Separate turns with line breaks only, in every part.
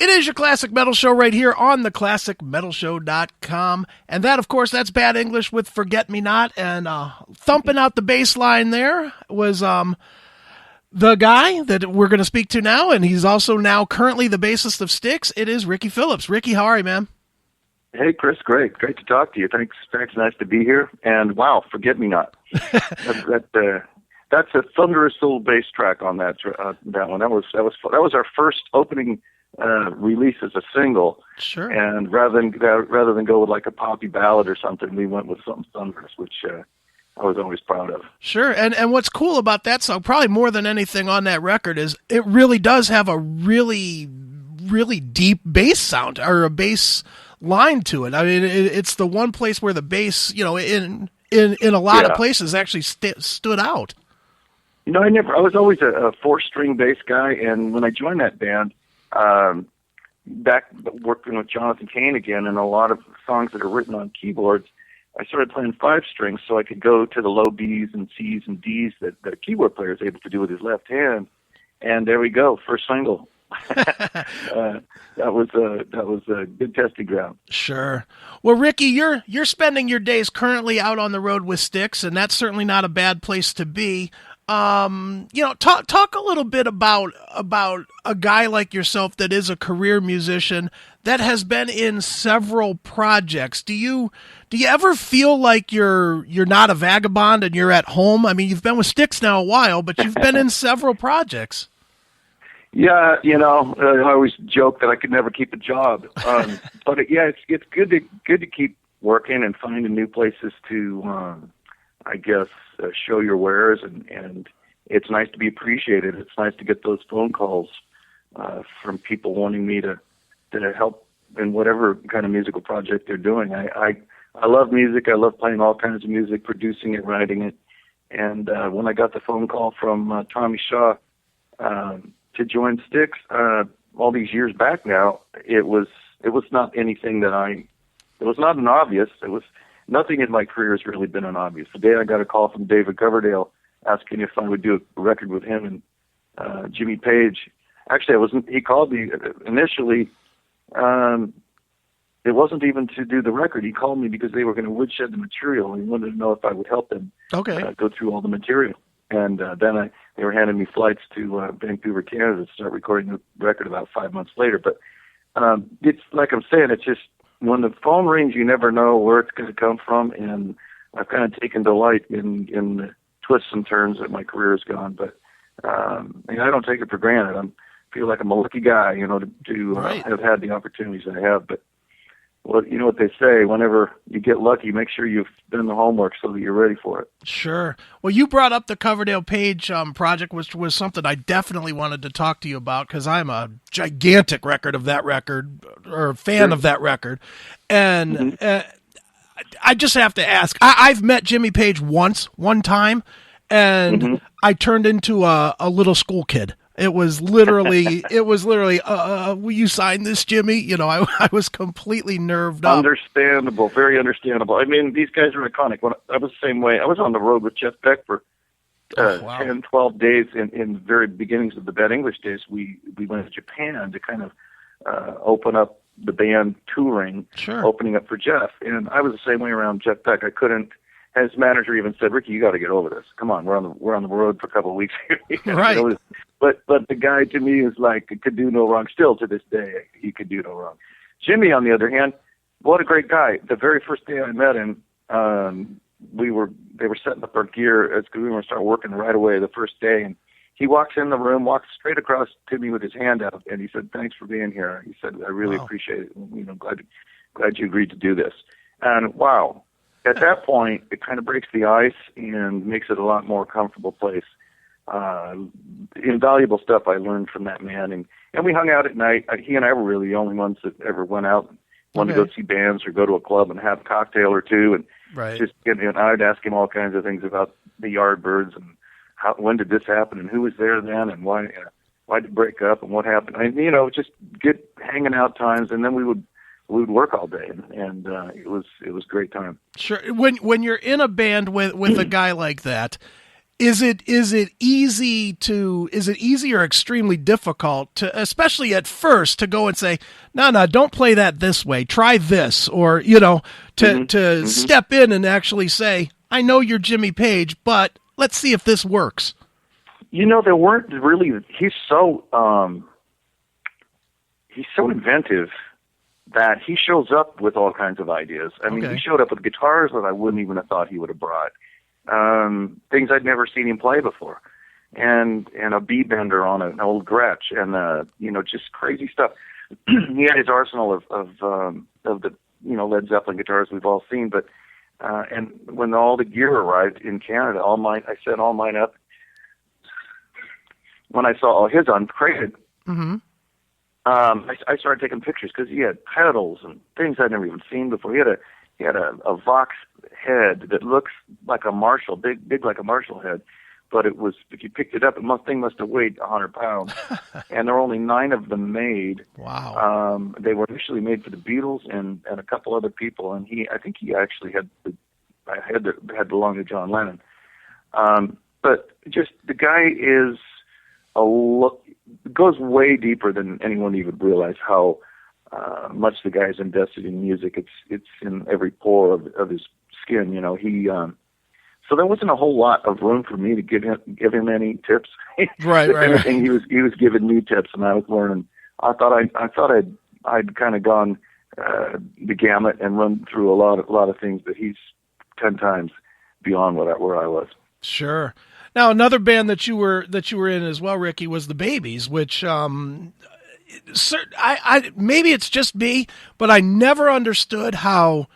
It is your Classic Metal Show right here on the ClassicMetalShow.com. And that, of course, that's Bad English with Forget Me Not. And thumping out the bass line there was the guy that we're going to speak to now. And he's also now currently the bassist of Styx. It is Ricky Phillips. Ricky, how are you, man?
Hey, Chris, great to talk to you. Thanks, nice to be here. And wow, Forget Me Not. That's a thunderous little bass track on that one. That was our first opening release as a single.
Sure.
And rather than go with like a poppy ballad or something, we went with something thunderous, which I was always proud of.
Sure. And what's cool about that song, probably more than anything on that record, is it really does have a really, really deep bass sound, or a bass line to it. I mean, it's the one place where the bass, in a lot of places actually stood out.
I was always a four-string bass guy, and when I joined that band, back working with Jonathan Cain again, and a lot of songs that are written on keyboards, I started playing five strings so I could go to the low B's and C's and D's that a keyboard player is able to do with his left hand. And there we go, first single. That was a good testing ground.
Sure. Well, Ricky, you're spending your days currently out on the road with Styx, and that's certainly not a bad place to be. Talk a little bit about a guy like yourself that is a career musician that has been in several projects. Do you ever feel like you're not a vagabond and you're at home? I mean, you've been with Styx now a while, but you've been in several projects.
Yeah, I always joke that I could never keep a job. But it's good to keep working and finding new places to, show your wares, and it's nice to be appreciated. It's nice to get those phone calls from people wanting me to help in whatever kind of musical project they're doing. I love music. I love playing all kinds of music, producing it, writing it. And when I got the phone call from Tommy Shaw to join Styx all these years back now, it was not anything it was not an obvious. It was nothing in my career has really been an obvious. The day I got a call from David Coverdale asking if I would do a record with him and Jimmy Page. Actually, he called me initially. It wasn't even to do the record. He called me because they were going to woodshed the material, and he wanted to know if I would help them go through all the material. And then they were handing me flights to Vancouver, Canada to start recording the record about 5 months later. But it's like I'm saying, it's just when the phone rings, you never know where it's going to come from. And I've kind of taken delight in the twists and turns that my career has gone. But I don't take it for granted. I feel like I'm a lucky guy, to have had the opportunities I have. But you know what they say, whenever you get lucky, make sure you've done the homework so that you're ready for it.
Sure. Well, you brought up the Coverdale Page project, which was something I definitely wanted to talk to you about, because I'm a gigantic fan of that record. And I just have to ask, I've met Jimmy Page one time, and I turned into a little school kid. It was literally, will you sign this, Jimmy? I was completely nerved up.
Understandable, very understandable. I mean, these guys are iconic. When I was the same way. I was on the road with Jeff Beck for 10, 12 days in the very beginnings of the Bad English days. We went to Japan to kind of open up the band touring, opening up for Jeff. And I was the same way around Jeff Beck. I couldn't. His manager even said, "Ricky, you got to get over this. Come on, we're on the road for a couple of weeks."
Right.
But the guy to me is like, could do no wrong. Still to this day, he could do no wrong. Jimmy, on the other hand, what a great guy. The very first day I met him, they were setting up our gear as we were going to start working right away the first day. And he walks in the room, walks straight across to me with his hand out, and he said, "Thanks for being here." He said, "I really appreciate it. Glad you agreed to do this." And wow. At that point, it kind of breaks the ice and makes it a lot more comfortable place. Invaluable stuff I learned from that man. And we hung out at night. He and I were really the only ones that ever went out and wanted to go see bands or go to a club and have a cocktail or two. And just I'd ask him all kinds of things about the Yardbirds and when did this happen and who was there then and why did it break up and what happened. Just get hanging out times, and then we would work all day, and it was a great time.
Sure. When you're in a band with a guy like that, Is it easy or extremely difficult to, especially at first, to go and say, no, don't play that this way. Try this, or to step in and actually say, I know you're Jimmy Page, but let's see if this works.
There weren't really. He's so inventive that he shows up with all kinds of ideas. I mean, he showed up with guitars that I wouldn't even have thought he would have brought. Things I'd never seen him play before, and a B bender on an old Gretsch, and just crazy stuff. He had his arsenal of the Led Zeppelin guitars we've all seen, but and when all the gear arrived in Canada, I set all mine up. When I saw all his uncrated, I started taking pictures because he had pedals and things I'd never even seen before. He had a Vox head that looks like a Marshall, big like a Marshall head, but it was, if you picked it up, thing must have weighed 100 pounds. And there were only 9 of them made.
Wow.
They were initially made for the Beatles and a couple other people, and I think he actually had belonged to John Lennon. But just the guy goes way deper than anyone even realized how much the guy's invested in music. It's in every pore of his skin. So there wasn't a whole lot of room for me to give him any tips.
Right.
Everything he was giving me tips, and I was learning. I thought I'd kind of gone the gamut and run through a lot of things, but he's 10 times beyond where I was.
Sure. Now, another band that you were in as well, Ricky, was the Babys, which maybe it's just me, but I never understood how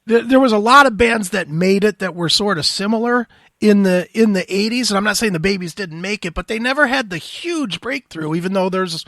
there was a lot of bands that made it that were sort of similar in the 80s, and I'm not saying the Babys didn't make it, but they never had the huge breakthrough, even though there's,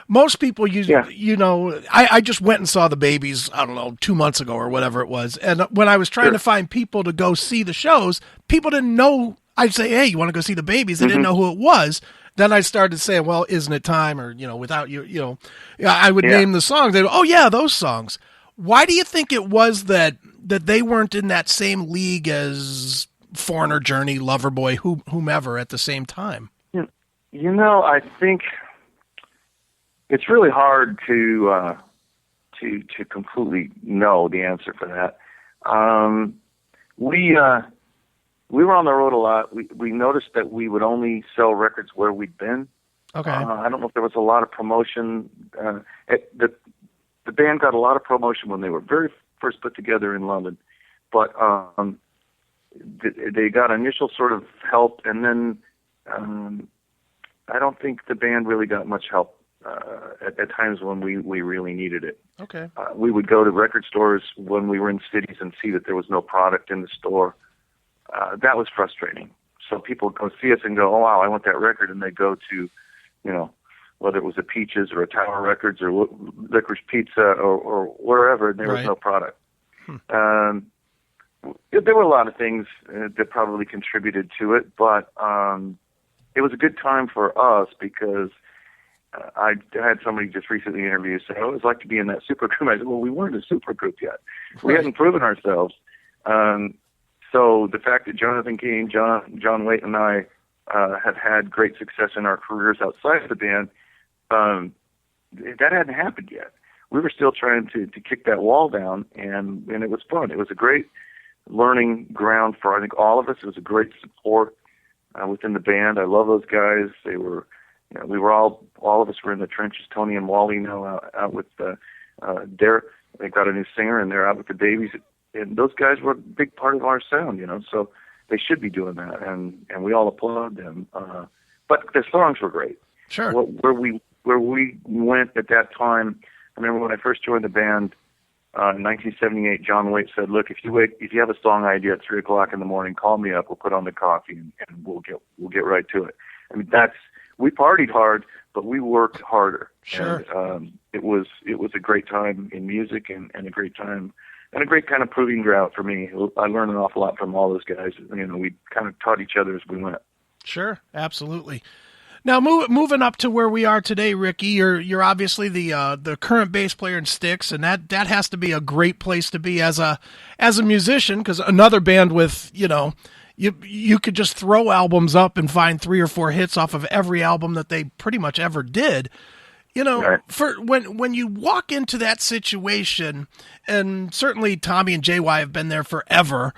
most people use, I just went and saw the Babys, I don't know, 2 months ago or whatever it was. And when I was trying to find people to go see the shows, people didn't know. I'd say, hey, you want to go see the Babys? They didn't know who it was. Then I started saying, well, Isn't It Time? Or, without you, I would name the songs. They'd go, oh yeah, those songs. Why do you think it was that they weren't in that same league as Foreigner, Journey, Loverboy, whomever at the same time?
I think it's really hard to completely know the answer for that. We were on the road a lot. We noticed that we would only sell records where we'd been.
Okay.
I don't know if there was a lot of promotion. The band got a lot of promotion when they were very first put together in London, but they got initial sort of help, and then I don't think the band really got much help at times when we really needed it.
Okay.
We would go to record stores when we were in cities and see that there was no product in the store. That was frustrating. So people would go see us and go, oh, wow, I want that record, and they go to, whether it was a Peaches or a Tower Records or Licorice Pizza or wherever, and there was no product. There were a lot of things that probably contributed to it, but it was a good time for us because I had somebody just recently interviewed say, oh, it was like to be in that supergroup. I said, well, we weren't a supergroup yet. We hadn't proven ourselves. So the fact that Jonathan King, John Waite, and I have had great success in our careers outside of the band, that hadn't happened yet. We were still trying to kick that wall down, and it was fun. It was a great learning ground for, I think, all of us. It was a great support within the band. I love those guys. They were, we were all of us were in the trenches. Tony and Wally now out with Derek. They got a new singer, and they're out with the Babys. And those guys were a big part of our sound, so they should be doing that, and we all applaud them. But the songs were great.
Sure.
Where we went at that time, I remember when I first joined the band in 1978, John Waite said, look, if you have a song idea at 3:00 in the morning, call me up, we'll put on the coffee, and we'll get right to it. I mean, we partied hard, but we worked harder.
Sure.
And, it was a great time in music and a great time and a great kind of proving ground for me. I learned an awful lot from all those guys. We kind of taught each other as we went.
Sure, absolutely. Now, moving up to where we are today, Ricky, you're obviously the current bass player in Styx, and that has to be a great place to be as a musician, because another band with you could just throw albums up and find 3 or 4 hits off of every album that they pretty much ever did.
Right.
For when you walk into that situation, and certainly Tommy and JY have been there forever,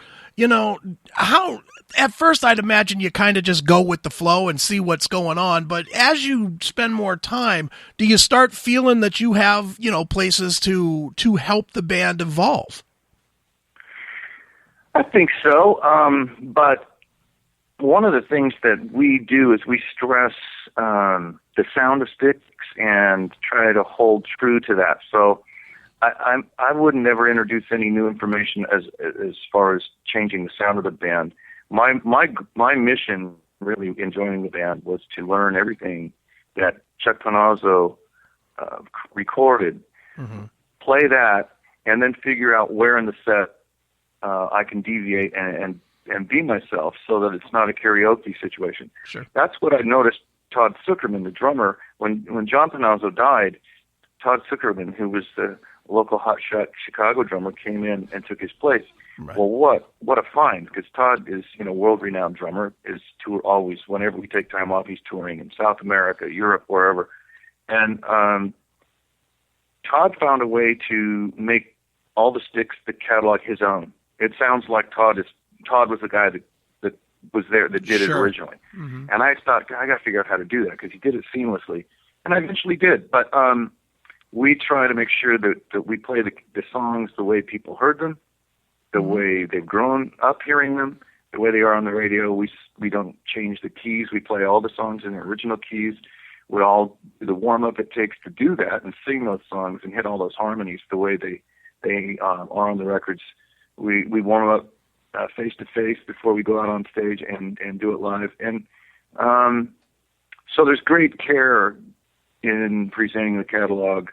how at first I'd imagine you kind of just go with the flow and see what's going on, but as you spend more time, do you start feeling that you have, places to help the band evolve?
I think so, but one of the things that we do is we stress the sound of Styx and try to hold true to that. So I would never introduce any new information as far as changing the sound of the band. My mission, really, in joining the band, was to learn everything that Chuck Panozzo recorded, play that, and then figure out where in the set I can deviate and be myself, so that it's not a karaoke situation.
Sure.
That's what I noticed. Todd Zuckerman, the drummer, when John Panozzo died, Todd Zuckerman, who was the local hotshot Chicago drummer, came in and took his place.
Right.
Well, what a find, because Todd is, world-renowned drummer, is tour always, whenever we take time off, he's touring in South America, Europe, wherever. And Todd found a way to make all the Styx, the catalog, his own. It sounds like Todd was the guy that was there, that did it originally. And I thought, I got to figure out how to do that, because he did it seamlessly. And I eventually did. But we try to make sure that we play the songs the way people heard them, the way they've grown up hearing them, the way they are on the radio. We don't change the keys. We play all the songs in the original keys. We all do the warm-up it takes to do that and sing those songs and hit all those harmonies the way they are on the records. We warm up face to face before we go out on stage and do it live. And so there's great care in presenting the catalog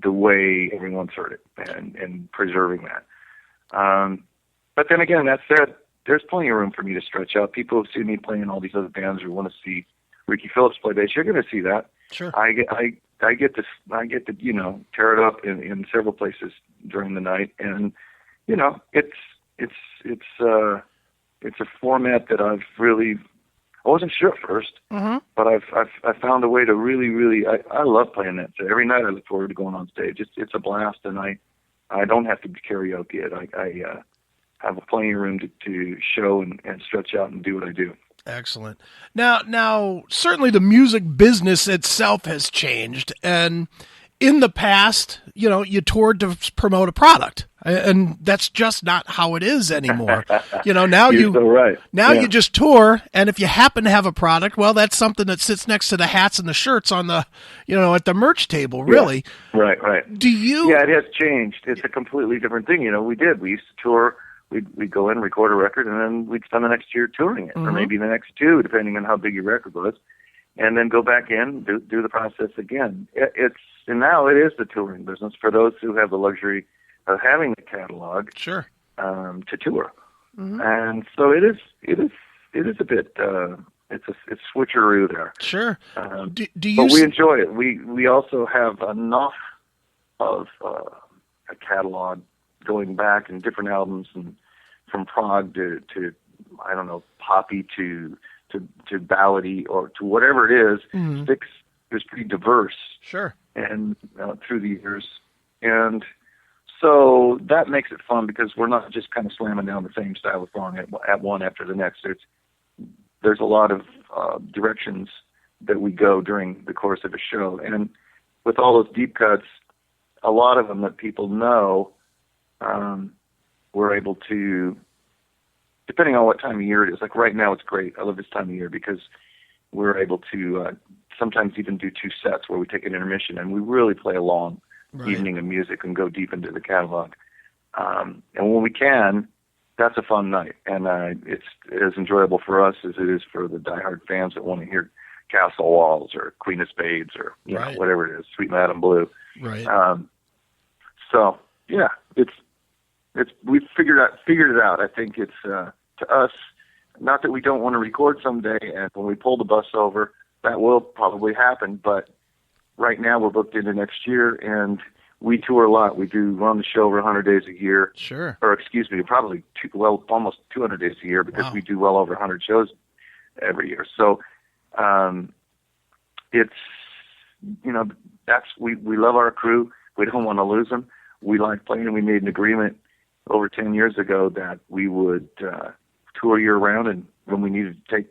the way everyone's heard it and preserving that. But then again, that said, there's plenty of room for me to stretch out. People who see me playing all these other bands or want to see Ricky Phillips play bass, you're going to see that.
Sure.
I get to tear it up in several places during the night, and it's a format that I wasn't sure at first, but I've found a way to really I love playing that. So every night I look forward to going on stage. It's a blast, and I don't have to karaoke it. I have plenty of room to show and stretch out and do what I do.
Excellent. Now, certainly the music business itself has changed, and in the past, you toured to promote a product, and that's just not how it is anymore. Now
You're so right.
You just tour, and if you happen to have a product, well, that's something that sits next to the hats and the shirts on the, at the merch table, really.
Yeah. Right.
Do you?
Yeah, it has changed. It's a completely different thing. We used to tour. We'd go in, record a record, and then we'd spend the next year touring it, or maybe the next 2, depending on how big your record was, and then go back in, do the process again. And now it is the touring business for those who have the luxury of having the catalog.
Sure.
To tour, and so it is a bit. It's switcheroo there.
Sure. Do you?
But we enjoy it. We also have enough of a catalog going back in different albums, and from prog to I don't know, poppy to ballady or to whatever it is. Styx is pretty diverse.
Sure.
And through the years, and so that makes it fun, because we're not just kind of slamming down the same style of song at one after the next. There's a lot of directions that we go during the course of a show, and with all those deep cuts, a lot of them that people know, we're able to, depending on what time of year it is. Like right now, it's great. I love this time of year because we're able to sometimes even do 2 sets where we take an intermission and we really play a long evening of music and go deep into the catalog. And when we can, that's a fun night. And it's as enjoyable for us as it is for the diehard fans that want to hear Castle Walls or Queen of Spades or whatever it is, Sweet Madam Blue.
Right.
So yeah, we've figured it out. I think it's to us, not that we don't want to record someday, and when we pull the bus over, that will probably happen. But right now we're booked into next year, and we tour a lot. We run the show over 100 days a year.
Sure.
Or excuse me, probably almost 200 days a year because
Wow.
we do well over 100 shows every year. So it's, we love our crew. We don't want to lose them. We like playing, and we made an agreement over 10 years ago that we would tour year round, and when we needed to take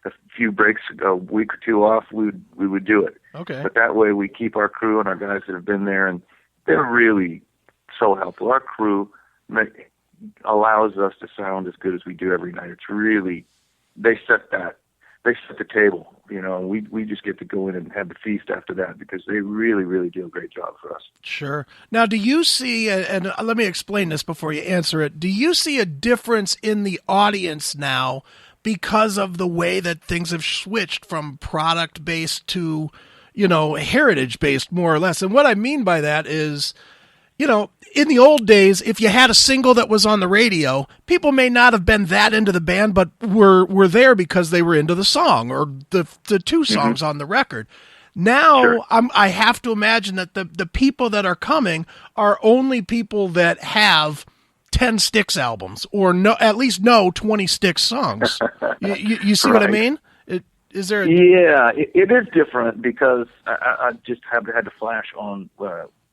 a few breaks, a week or two off, we would do it.
Okay.
But that way we keep our crew and our guys that have been there, and they're really so helpful. Our crew allows us to sound as good as we do every night. It's really, they set the table, and we just get to go in and have the feast after that because they really, really do a great job for us.
Sure. Now, do you see, and let me explain this before you answer it, do you see a difference in the audience now because of the way that things have switched from product-based to, heritage-based more or less? And what I mean by that is, in the old days, if you had a single that was on the radio, people may not have been that into the band, but were there because they were into the song or the two songs on the record. Now,
Sure.
I have to imagine that the people that are coming are only people that have 10 Styx albums or at least know 20 Styx songs. You see what I mean? Is there?
Yeah, it is different because I just had to flash on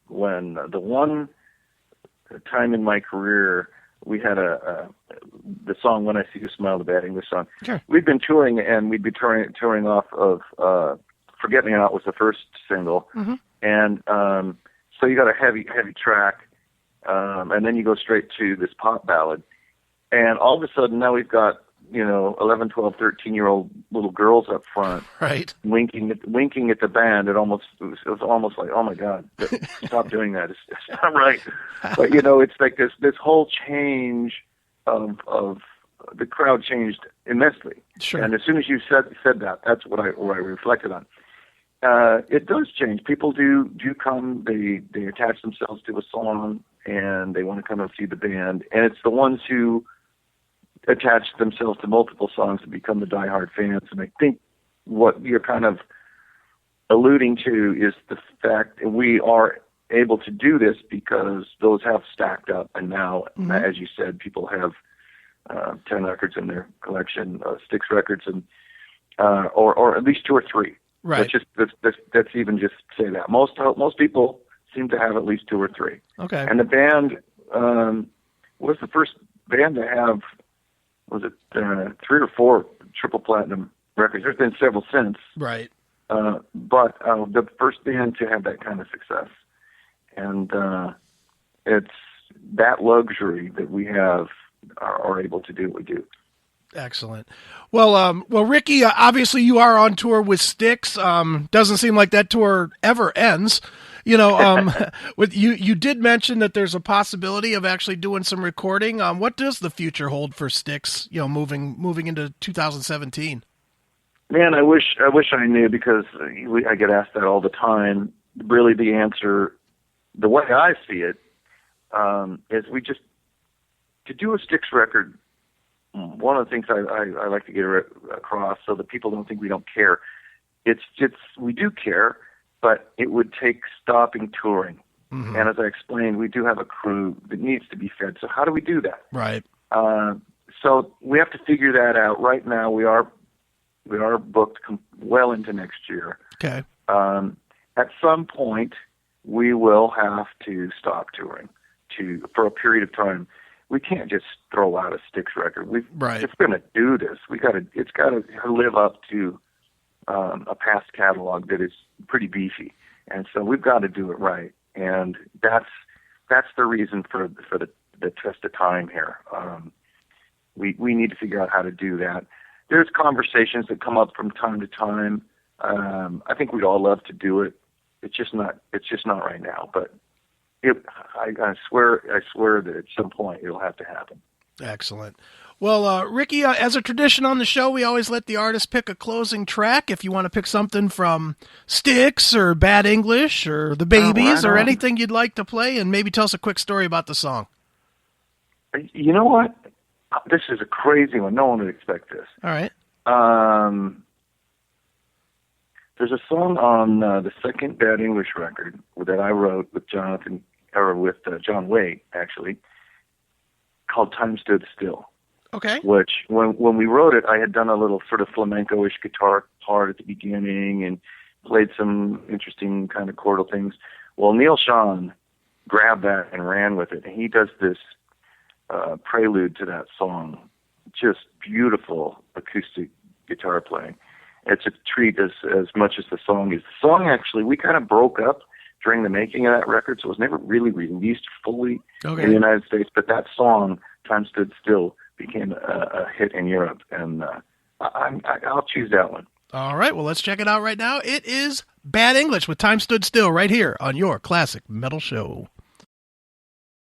when the one time in my career we had the song "When I See You Smile," the Bad English song.
Sure.
We'd been touring, and we'd be touring off of "Forget Me Not" was the first single, and so you got a heavy track, and then you go straight to this pop ballad, and all of a sudden now we've got 11, 12, 13-year-old little girls up front,
Right.
winking at the band. It was almost like, oh my God, stop doing that. It's not right. But it's like this whole change of the crowd changed immensely.
Sure.
And as soon as you said that, that's what I reflected on. It does change. People do come. They attach themselves to a song and they want to come and see the band. And it's the ones who attach themselves to multiple songs and become the diehard fans. And I think what you're kind of alluding to is the fact that we are able to do this because those have stacked up. And now, as you said, people have 10 records in their collection, Styx records, and or at least 2 or 3.
Right.
Let's even just say that. Most people seem to have at least 2 or 3.
Okay.
And the band was the first band to have, was it 3 or 4 triple platinum records? There's been several since.
Right.
But the first band to have that kind of success. And it's that luxury that we have are able to do what we do.
Excellent. Well, Ricky, obviously you are on tour with Styx. Doesn't seem like that tour ever ends. You did mention that there's a possibility of actually doing some recording. What does the future hold for Styx? Moving into 2017.
Man, I wish I knew because I get asked that all the time. Really, the answer, the way I see it, is to do a Styx record. One of the things I like to get across so that people don't think we don't care. We do care, but it would take stopping touring. Mm-hmm. And as I explained, we do have a crew that needs to be fed. So how do we do that?
Right.
So we have to figure that out. Right now, we are booked well into next year.
Okay.
At some point, we will have to stop touring for a period of time. We can't just throw out a Styx record. If we're going to do this, it's got to live up to a past catalog that is pretty beefy, and so we've got to do it right. And that's the reason for the test of time here. We need to figure out how to do that. There's conversations that come up from time to time. I think we'd all love to do it. It's just not right now, but. I swear that at some point it'll have to happen.
Excellent. Well, Ricky, as a tradition on the show, we always let the artist pick a closing track. If you want to pick something from Styx or Bad English or the Babys or anything you'd like to play, and maybe tell us a quick story about the song.
You know what? This is a crazy one. No one would expect this.
All right.
There's a song on the second Bad English record that I wrote with John Waite, actually, called Time Stood Still.
Okay.
Which, when we wrote it, I had done a little sort of flamenco-ish guitar part at the beginning and played some interesting kind of chordal things. Well, Neil Schon grabbed that and ran with it. And he does this prelude to that song. Just beautiful acoustic guitar playing. It's a treat as much as the song is. The song, actually, we kind of broke up during the making of that record, so it was never really released fully in the United States. But that song, Time Stood Still, became a hit in Europe, and I'll choose that one.
All right, well, let's check it out right now. It is Bad English with Time Stood Still right here on your Classic Metal Show.